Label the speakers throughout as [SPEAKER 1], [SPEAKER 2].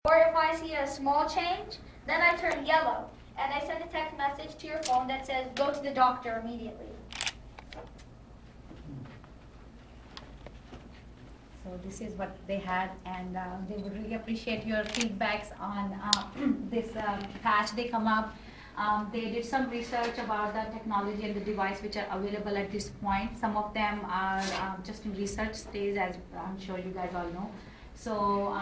[SPEAKER 1] Or if I see a small change, then I turn yellow and I send a text message to your phone that says, go to the doctor immediately.
[SPEAKER 2] So this is what they had, and they would really appreciate your feedbacks on this patch they come up. They did some research about the technology and the device which are available at this point. Some of them are just in research stage, as I'm sure you guys all know. So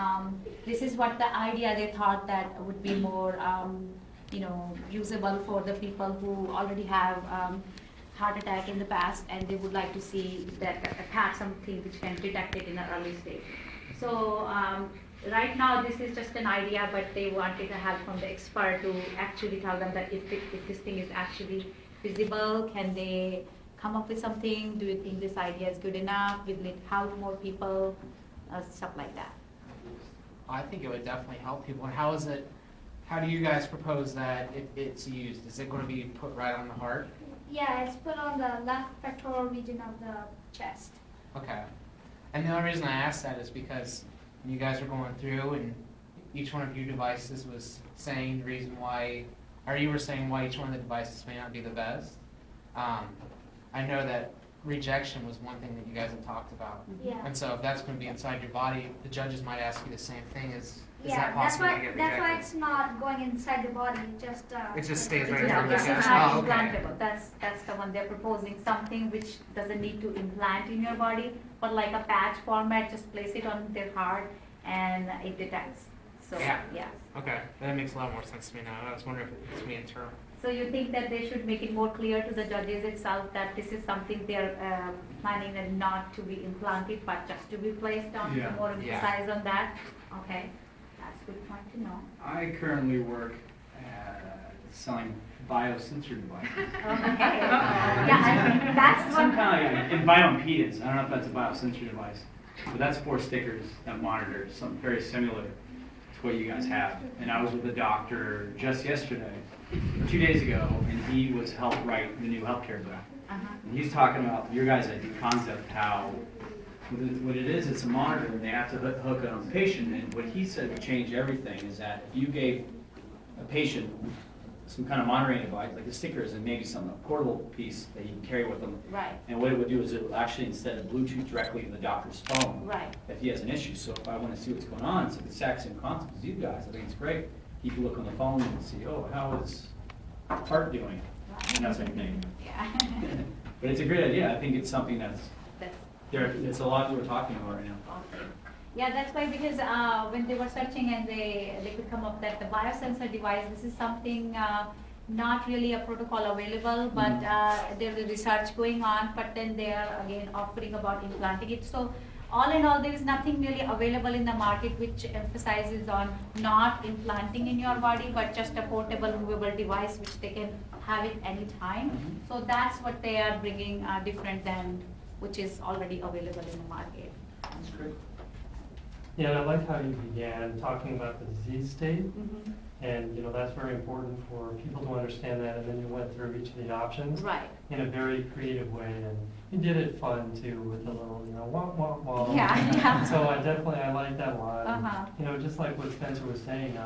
[SPEAKER 2] this is what the idea they thought that would be more usable for the people who already have heart attack in the past, and they would like to see that attack something which can detect it in an early stage. So right now this is just an idea, but they wanted help from the expert to actually tell them that if this thing is actually feasible, can they come up with something? Do you think this idea is good enough? Will it help more people? Stuff like that.
[SPEAKER 3] I think it would definitely help people. And how do you guys propose that it's used? Is it going to be put right on the heart?
[SPEAKER 1] Yeah, it's put on the left pectoral region of the chest.
[SPEAKER 3] Okay. And the only reason I asked that is because you guys were going through and each one of your devices was saying the reason why, or you were saying why each one of the devices may not be the best. I know that rejection was one thing that you guys have talked about.
[SPEAKER 1] Yeah.
[SPEAKER 3] And so if that's going to be inside your body, the judges might ask you the same thing. Is
[SPEAKER 1] yeah,
[SPEAKER 3] that possible to get rejected?
[SPEAKER 1] That's why it's not going inside the body.
[SPEAKER 3] It just stays right
[SPEAKER 2] Yeah,
[SPEAKER 3] there.
[SPEAKER 2] this is
[SPEAKER 3] Oh,
[SPEAKER 2] not
[SPEAKER 3] okay.
[SPEAKER 2] implantable. That's the one they're proposing. Something which doesn't need to implant in your body, but like a patch format, just place it on their heart and it detects. So
[SPEAKER 3] Yeah.
[SPEAKER 2] yeah.
[SPEAKER 3] Okay, that makes a lot more sense to me now. I was wondering if it's me internal.
[SPEAKER 2] So you think that they should make it more clear to the judges itself that this is something they're planning and not to be implanted, but just to be placed on, to more emphasize on that? Okay, that's a good point to know.
[SPEAKER 4] I currently work selling biosensor devices.
[SPEAKER 2] Okay. Yeah, that's
[SPEAKER 4] Some
[SPEAKER 2] what.
[SPEAKER 4] kind of, in bioimpedance, I don't know if that's a biosensor device, but that's 4 stickers that monitor something very similar to what you guys have. And I was with a doctor just yesterday, 2 days ago, and he was helped write the new healthcare bill. And he's talking about your guys' idea concept, how what it is, it's a monitor, and they have to hook it on the patient. And what he said would change everything is that if you gave a patient some kind of monitoring device, like the stickers and maybe some portable piece that you can carry with them.
[SPEAKER 2] Right.
[SPEAKER 4] And what it would do is it would actually, instead of Bluetooth directly to the doctor's phone,
[SPEAKER 2] Right.
[SPEAKER 4] if he has an issue. So if I want to see what's going on, it's the exact same concept as you guys. I think it's great. He can look on the phone and see, oh, how is heart doing? And that sort of thing.
[SPEAKER 2] Yeah.
[SPEAKER 4] But it's a great idea. I think it's something that's
[SPEAKER 2] That's
[SPEAKER 4] it's a lot we're talking about right now.
[SPEAKER 2] awesome. Yeah, that's why, because when they were searching and they could come up that the biosensor device, this is something not really a protocol available, but there's a research going on, but then they are again offering about implanting it. So all in all, there is nothing really available in the market which emphasizes on not implanting in your body, but just a portable movable device which they can have it anytime. So that's what they are bringing different than which is already available in the market.
[SPEAKER 4] That's great.
[SPEAKER 5] Yeah, and I like how you began talking about the disease state,
[SPEAKER 2] Mm-hmm.
[SPEAKER 5] and that's very important for people to understand that, and then you went through each of the options
[SPEAKER 2] Right.
[SPEAKER 5] in a very creative way, and you did it fun too with a little, wah, wah, wah.
[SPEAKER 2] Yeah, yeah.
[SPEAKER 5] So I like that a lot.
[SPEAKER 2] Uh-huh.
[SPEAKER 5] And, just like what Spencer was saying,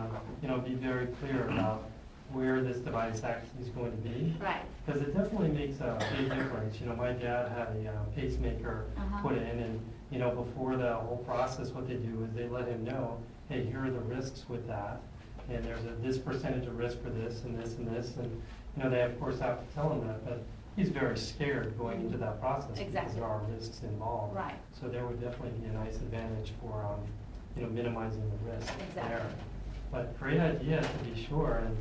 [SPEAKER 5] be very clear about where this device actually is going to be.
[SPEAKER 2] Right.
[SPEAKER 5] Because it definitely makes a big difference. My dad had a pacemaker put in, and before the whole process, what they do is they let him know, hey, here are the risks with that, and there's this percentage of risk for this and this and this, and they of course have to tell him that, but he's very scared going into that process because
[SPEAKER 2] Exactly.
[SPEAKER 5] there are risks involved.
[SPEAKER 2] Right.
[SPEAKER 5] So there would definitely be a nice advantage for minimizing the risk
[SPEAKER 2] Exactly.
[SPEAKER 5] there. But great idea to be sure, and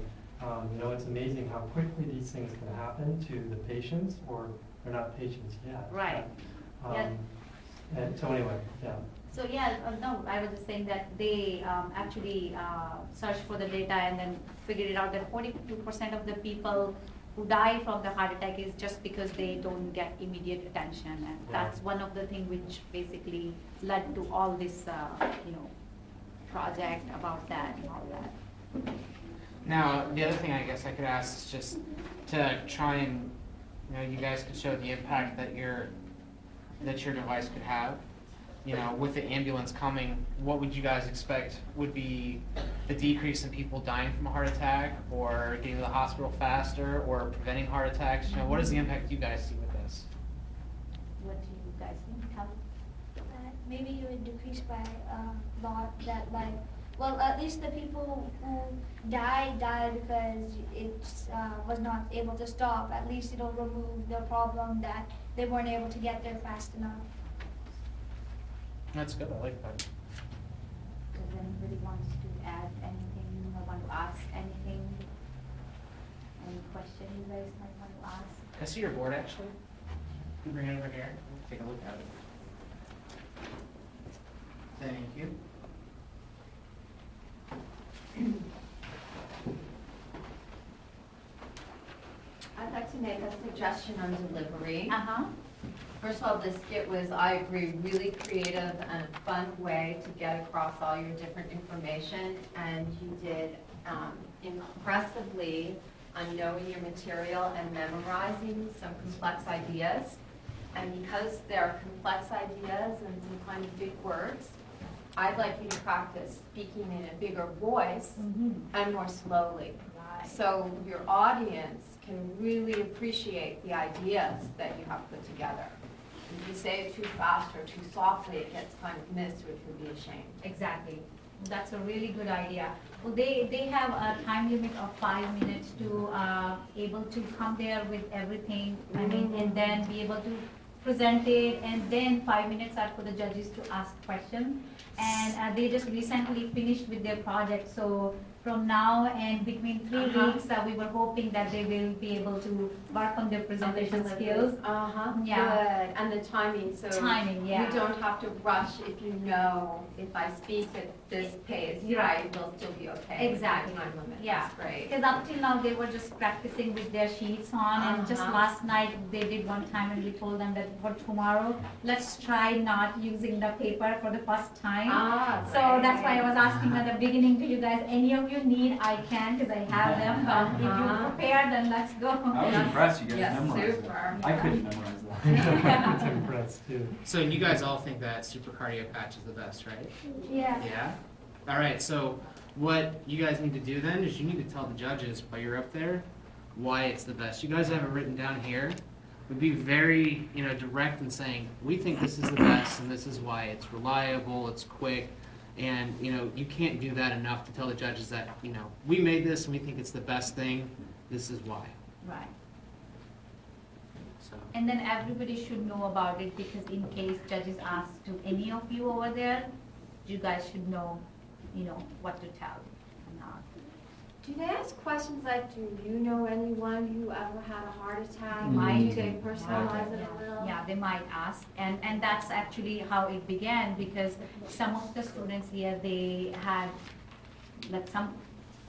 [SPEAKER 5] it's amazing how quickly these things can happen to the patients, or they're not patients yet.
[SPEAKER 2] Right.
[SPEAKER 5] But,
[SPEAKER 2] Yeah.
[SPEAKER 5] And so anyway, yeah.
[SPEAKER 2] So yeah, no, I was just saying that they actually searched for the data and then figured it out that 42% of the people who die from the heart attack is just because they don't get immediate attention, and that's one of the things which basically led to all this, project about that and all that.
[SPEAKER 3] Now, the other thing I guess I could ask is just to try and, you guys could show the impact that your device could have. With the ambulance coming, what would you guys expect would be the decrease in people dying from a heart attack, or getting to the hospital faster, or preventing heart attacks? You know, what is the impact you guys see with this?
[SPEAKER 2] What do you guys think? Tell.
[SPEAKER 1] Maybe you would decrease by a lot. That like, well, at least the people who died because it was not able to stop. At least it'll remove the problem that they weren't able to get there fast enough.
[SPEAKER 3] That's good. I like that.
[SPEAKER 2] Does anybody wants to add anything or want to ask anything? Any question you guys might want to ask?
[SPEAKER 3] Can I see your board actually? Can you bring it over here? Take a look at it. Thank you.
[SPEAKER 6] I'd like to make a suggestion on delivery.
[SPEAKER 2] Uh-huh.
[SPEAKER 6] First of all, this skit was, I agree, really creative and a fun way to get across all your different information. And you did impressively on knowing your material and memorizing some complex ideas. And because there are complex ideas and some kind of big words, I'd like you to practice speaking in a bigger voice and more slowly.
[SPEAKER 2] Right.
[SPEAKER 6] So your audience can really appreciate the ideas that you have put together. If you say it too fast or too softly, it gets kind of missed, which would be a shame.
[SPEAKER 2] Exactly. That's a really good idea. Well, they have a time limit of 5 minutes to able to come there with everything. I mean, and then be able to present it, and then 5 minutes are for the judges to ask questions. And they just recently finished with their project, so from now and between 3 weeks, we were hoping that they will be able to work on their presentation skills. Yeah.
[SPEAKER 6] Good. And the timing, so
[SPEAKER 2] Timing, yeah.
[SPEAKER 6] you don't have to rush if you know if I speak at this pace,
[SPEAKER 2] Yeah.
[SPEAKER 6] right, we'll still be okay.
[SPEAKER 2] Exactly.
[SPEAKER 6] With the time limit.
[SPEAKER 2] Yeah.
[SPEAKER 6] That's great.
[SPEAKER 2] Because up till now, they were just practicing with their sheets on, and just last night, they did one time, and we told them that for tomorrow, let's try not using the paper for the first time. So that's why I was asking at the beginning to you guys, any of you need, I can, because I have them, but if you prepare, then let's go.
[SPEAKER 4] I was impressed you guys
[SPEAKER 6] Yes,
[SPEAKER 4] memorized
[SPEAKER 6] super.
[SPEAKER 4] that. I couldn't memorize that.
[SPEAKER 5] It's impressed too.
[SPEAKER 3] So you guys all think that super cardio patch is the best, right?
[SPEAKER 1] Yeah.
[SPEAKER 3] Yeah? All right, so what you guys need to do then is you need to tell the judges while you're up there why it's the best. You guys have it written down here. Would be very, direct in saying, we think this is the best and this is why. It's reliable, it's quick, and, you can't do that enough to tell the judges that, we made this and we think it's the best thing, this is why.
[SPEAKER 2] Right.
[SPEAKER 3] So,
[SPEAKER 2] And then everybody should know about it, because in case judges ask to any of you over there, you guys should know, what to tell and not.
[SPEAKER 6] Do they ask questions like, do you know anyone who ever had a heart attack?
[SPEAKER 2] Might.
[SPEAKER 6] Do they personalize it a little?
[SPEAKER 2] Yeah, they might ask, and that's actually how it began, because some of the students here, they had like some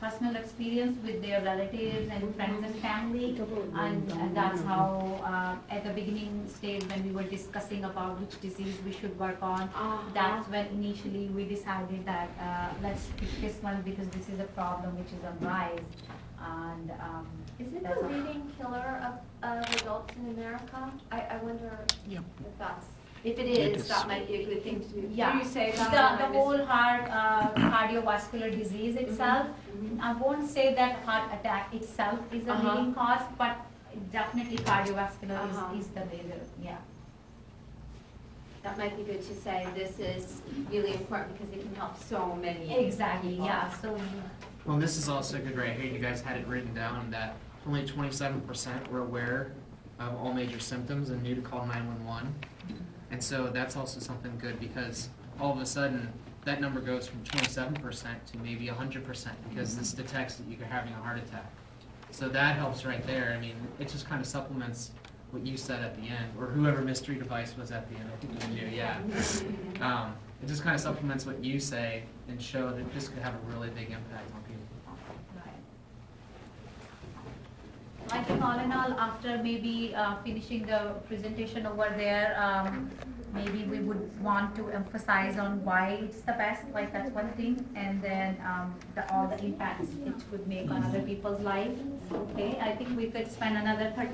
[SPEAKER 2] personal experience with their relatives and friends and family, and that's how at the beginning stage when we were discussing about which disease we should work on, that's when initially we decided that let's pick this one because this is a problem which is on rise. And
[SPEAKER 6] Is it
[SPEAKER 2] that's
[SPEAKER 6] the
[SPEAKER 2] all.
[SPEAKER 6] leading killer of adults in America? I wonder if that's, if it is, that might be a good thing to do.
[SPEAKER 2] Yeah.
[SPEAKER 6] Do you say that?
[SPEAKER 2] The whole heart cardiovascular disease itself, I won't say that heart attack itself is a leading cause, but definitely cardiovascular is the major, yeah.
[SPEAKER 6] That might be good to say. This is really important because it can help so many.
[SPEAKER 2] Exactly,
[SPEAKER 6] people.
[SPEAKER 2] yeah, so,
[SPEAKER 3] well, this is also good right here. You guys had it written down that only 27% were aware of all major symptoms and knew to call 911. And so that's also something good, because all of a sudden that number goes from 27% to maybe 100% because this detects that you're having a heart attack. So that helps right there. I mean, it just kind of supplements what you said at the end, or whoever mystery device was at the end. I think it was you, yeah. It just kind of supplements what you say and show that this could have a really big impact on people.
[SPEAKER 2] right. I think all in all, after maybe finishing the presentation over there, maybe we would want to emphasize on why it's the best, like that's one thing, and then all the impacts it could make on other people's lives. Okay, I think we could spend another 30